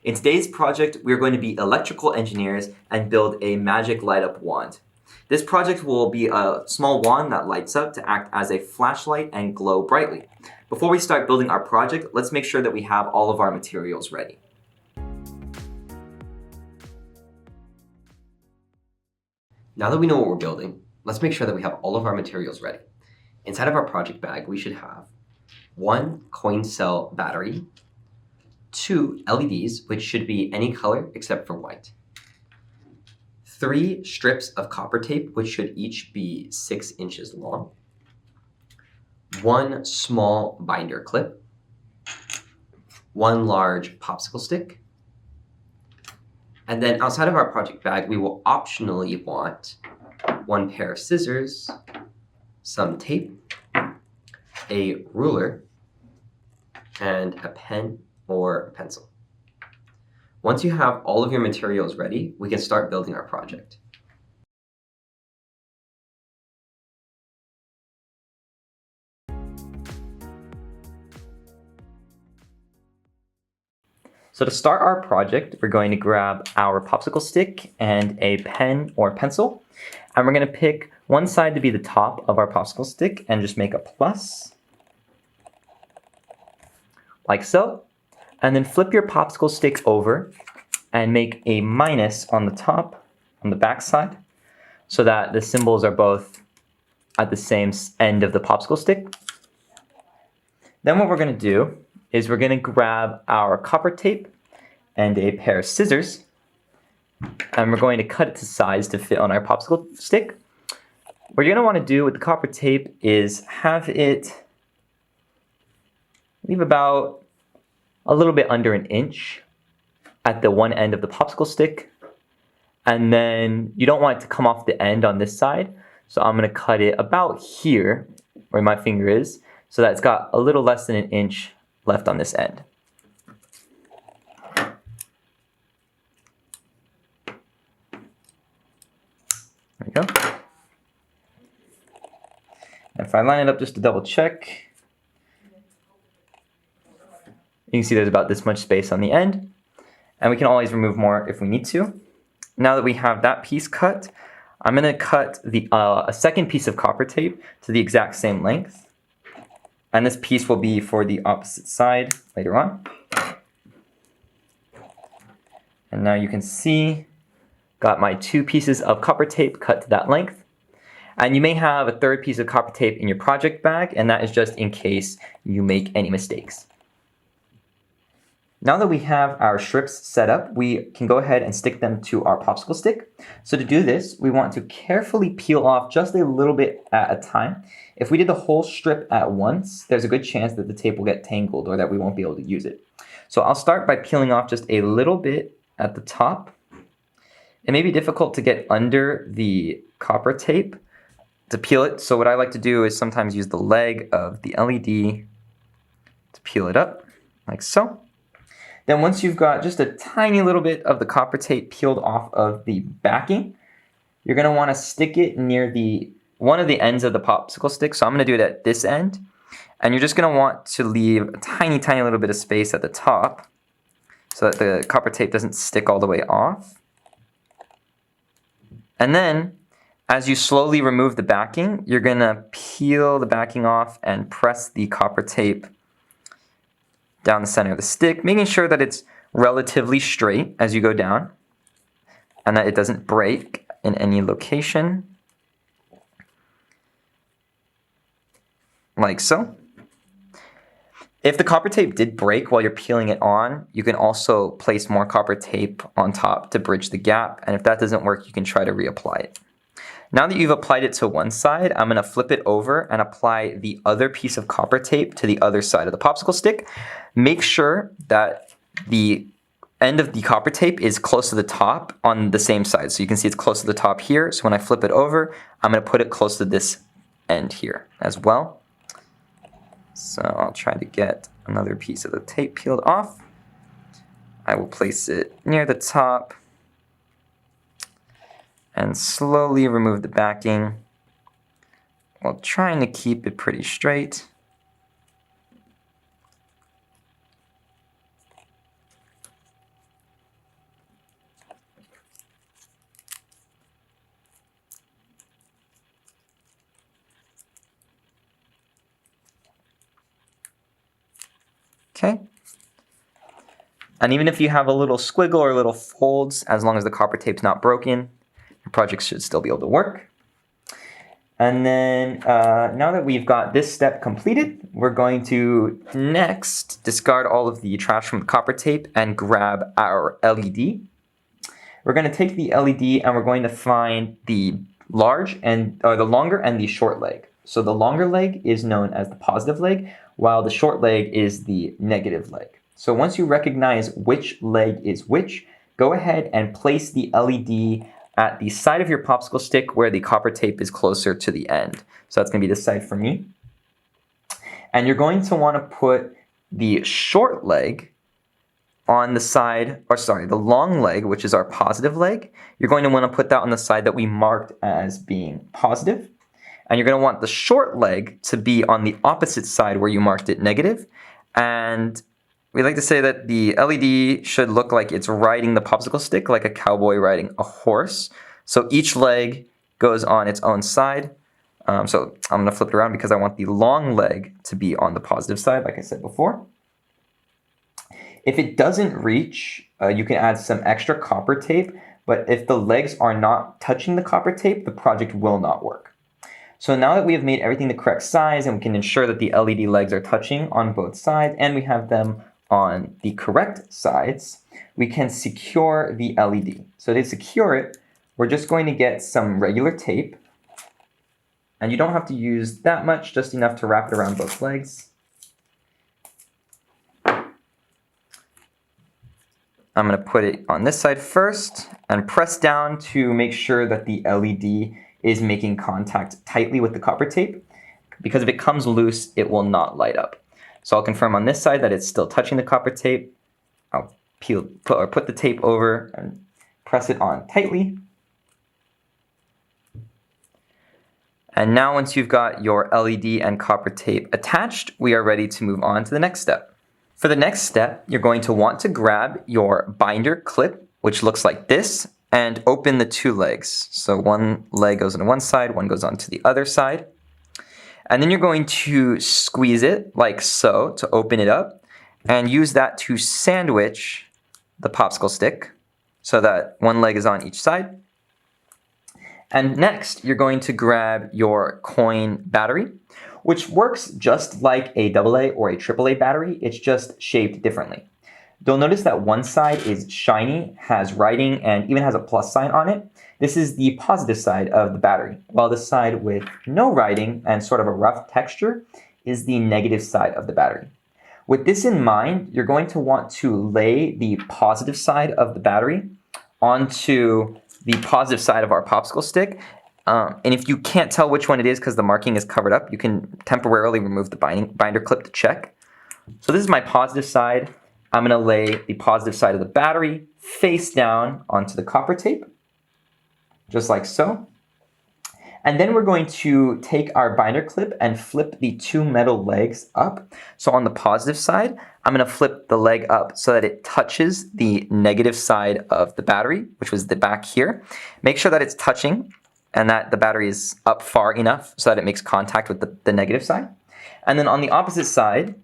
In today's project, we're going to be electrical engineers and build a magic light up wand. This project will be a small wand that lights up to act as a flashlight and glow brightly. Before we start building our project, let's make sure that we have all of our materials ready. Now that we know what we're building, let's make sure that we have all of our materials ready. Inside of our project bag, we should have 1 coin cell battery, 2 LEDs, which should be any color except for white, 3 strips of copper tape, which should each be 6 inches long, 1 small binder clip, 1 large popsicle stick, and then outside of our project bag, we will optionally want 1 pair of scissors, some tape, a ruler, and a pen or a pencil. Once you have all of your materials ready, we can start building our project. So to start our project, we're going to grab our popsicle stick and a pen or pencil, and we're going to pick one side to be the top of our popsicle stick and just make a plus, like so. And then flip your popsicle stick over and make a minus on the top, on the back side, so that the symbols are both at the same end of the popsicle stick. Then what we're going to do is we're going to grab our copper tape and a pair of scissors, and we're going to cut it to size to fit on our popsicle stick. What you're going to want to do with the copper tape is have it leave about a little bit under an inch at the one end of the popsicle stick, and then you don't want it to come off the end on this side, so I'm going to cut it about here where my finger is, so that it's got a little less than an inch left on this end. There we go. And if I line it up just to double check, you can see there's about this much space on the end, and we can always remove more if we need to. Now that we have that piece cut, I'm going to cut a second piece of copper tape to the exact same length, and this piece will be for the opposite side later on. And now you can see, got my 2 pieces of copper tape cut to that length. And you may have a third piece of copper tape in your project bag, and that is just in case you make any mistakes. Now that we have our strips set up, we can go ahead and stick them to our popsicle stick. So to do this, we want to carefully peel off just a little bit at a time. If we did the whole strip at once, there's a good chance that the tape will get tangled or that we won't be able to use it. So I'll start by peeling off just a little bit at the top. It may be difficult to get under the copper tape to peel it. So what I like to do is sometimes use the leg of the LED to peel it up, like so. Then once you've got just a tiny little bit of the copper tape peeled off of the backing, you're going to want to stick it near one of the ends of the popsicle stick. So I'm going to do it at this end. And you're just going to want to leave a tiny, tiny little bit of space at the top so that the copper tape doesn't stick all the way off. And then as you slowly remove the backing, you're going to peel the backing off and press the copper tape down the center of the stick, making sure that it's relatively straight as you go down and that it doesn't break in any location, like so. If the copper tape did break while you're peeling it on, you can also place more copper tape on top to bridge the gap, and if that doesn't work, you can try to reapply it. Now that you've applied it to one side, I'm going to flip it over and apply the other piece of copper tape to the other side of the popsicle stick. Make sure that the end of the copper tape is close to the top on the same side. So you can see it's close to the top here. So when I flip it over, I'm going to put it close to this end here as well. So I'll try to get another piece of the tape peeled off. I will place it near the top and slowly remove the backing while trying to keep it pretty straight. Okay. And even if you have a little squiggle or little folds, as long as the copper tape's not broken, your project should still be able to work. And then now that we've got this step completed, we're going to next discard all of the trash from the copper tape and grab our LED. We're going to take the LED and we're going to find the longer and the short leg. So the longer leg is known as the positive leg, while the short leg is the negative leg. So once you recognize which leg is which, go ahead and place the LED at the side of your popsicle stick where the copper tape is closer to the end. So that's going to be this side for me. And you're going to want to put the short leg on the side, the long leg, which is our positive leg. You're going to want to put that on the side that we marked as being positive. And you're going to want the short leg to be on the opposite side where you marked it negative. And we like to say that the LED should look like it's riding the popsicle stick like a cowboy riding a horse. So each leg goes on its own side. So I'm going to flip it around because I want the long leg to be on the positive side, like I said before. If it doesn't reach, you can add some extra copper tape, but if the legs are not touching the copper tape, the project will not work. So now that we have made everything the correct size and we can ensure that the LED legs are touching on both sides and we have them on the correct sides, we can secure the LED. So to secure it, we're just going to get some regular tape. And you don't have to use that much, just enough to wrap it around both legs. I'm going to put it on this side first and press down to make sure that the LED is making contact tightly with the copper tape, because if it comes loose, it will not light up. So I'll confirm on this side that it's still touching the copper tape. I'll put the tape over and press it on tightly. And now once you've got your LED and copper tape attached, we are ready to move on to the next step. For the next step, you're going to want to grab your binder clip, which looks like this, and open the two legs. So one leg goes on one side, one goes on to the other side. And then you're going to squeeze it like so to open it up and use that to sandwich the popsicle stick so that one leg is on each side. And next, you're going to grab your coin battery, which works just like a AA or a AAA battery. It's just shaped differently. You'll notice that one side is shiny, has writing, and even has a plus sign on it. This is the positive side of the battery, while the side with no writing and sort of a rough texture is the negative side of the battery. With this in mind, you're going to want to lay the positive side of the battery onto the positive side of our popsicle stick. And if you can't tell which one it is because the marking is covered up, you can temporarily remove the binder clip to check. So this is my positive side. I'm going to lay the positive side of the battery face down onto the copper tape, just like so. And then we're going to take our binder clip and flip the two metal legs up. So on the positive side, I'm going to flip the leg up so that it touches the negative side of the battery, which was the back here. Make sure that it's touching and that the battery is up far enough so that it makes contact with the negative side. And then on the opposite side,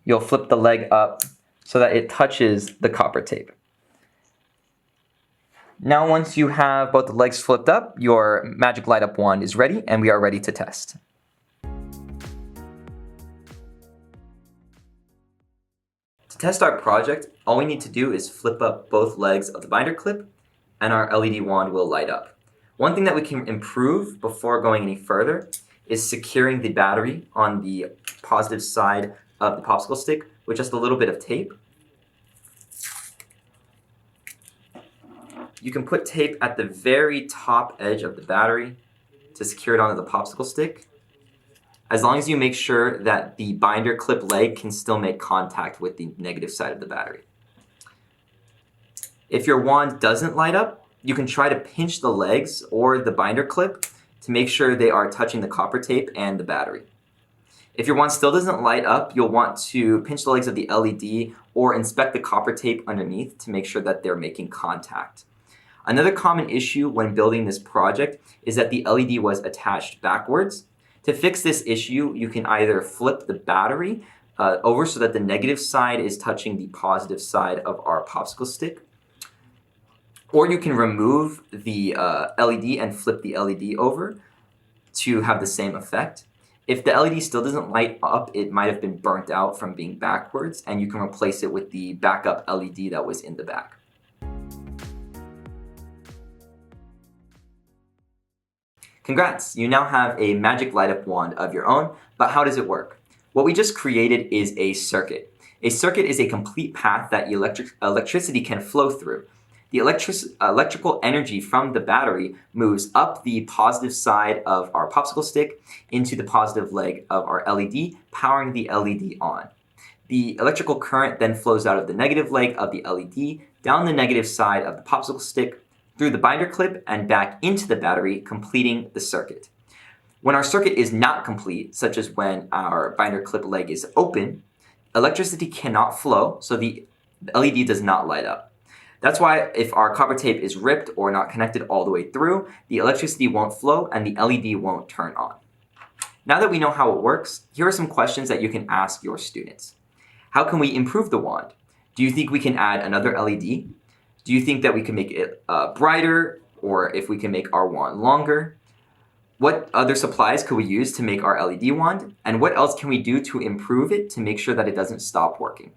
you'll flip the leg up so that it touches the copper tape. Now once you have both the legs flipped up, your magic light up wand is ready and we are ready to test. To test our project, all we need to do is flip up both legs of the binder clip and our LED wand will light up. One thing that we can improve before going any further is securing the battery on the positive side of the popsicle stick with just a little bit of tape. You can put tape at the very top edge of the battery to secure it onto the popsicle stick, as long as you make sure that the binder clip leg can still make contact with the negative side of the battery. If your wand doesn't light up, you can try to pinch the legs or the binder clip to make sure they are touching the copper tape and the battery. If your wand still doesn't light up, you'll want to pinch the legs of the LED or inspect the copper tape underneath to make sure that they're making contact. Another common issue when building this project is that the LED was attached backwards. To fix this issue, you can either flip the battery over so that the negative side is touching the positive side of our popsicle stick. Or you can remove the LED and flip the LED over to have the same effect. If the LED still doesn't light up, it might have been burnt out from being backwards, and you can replace it with the backup LED that was in the back. Congrats, you now have a magic light up wand of your own, but how does it work? What we just created is a circuit. A circuit is a complete path that electricity can flow through. The electrical energy from the battery moves up the positive side of our popsicle stick into the positive leg of our LED, powering the LED on. The electrical current then flows out of the negative leg of the LED, down the negative side of the popsicle stick, through the binder clip, and back into the battery, completing the circuit. When our circuit is not complete, such as when our binder clip leg is open, electricity cannot flow, so the LED does not light up. That's why if our copper tape is ripped or not connected all the way through, the electricity won't flow and the LED won't turn on. Now that we know how it works, here are some questions that you can ask your students. How can we improve the wand? Do you think we can add another LED? Do you think that we can make it brighter, or if we can make our wand longer? What other supplies could we use to make our LED wand? And what else can we do to improve it to make sure that it doesn't stop working?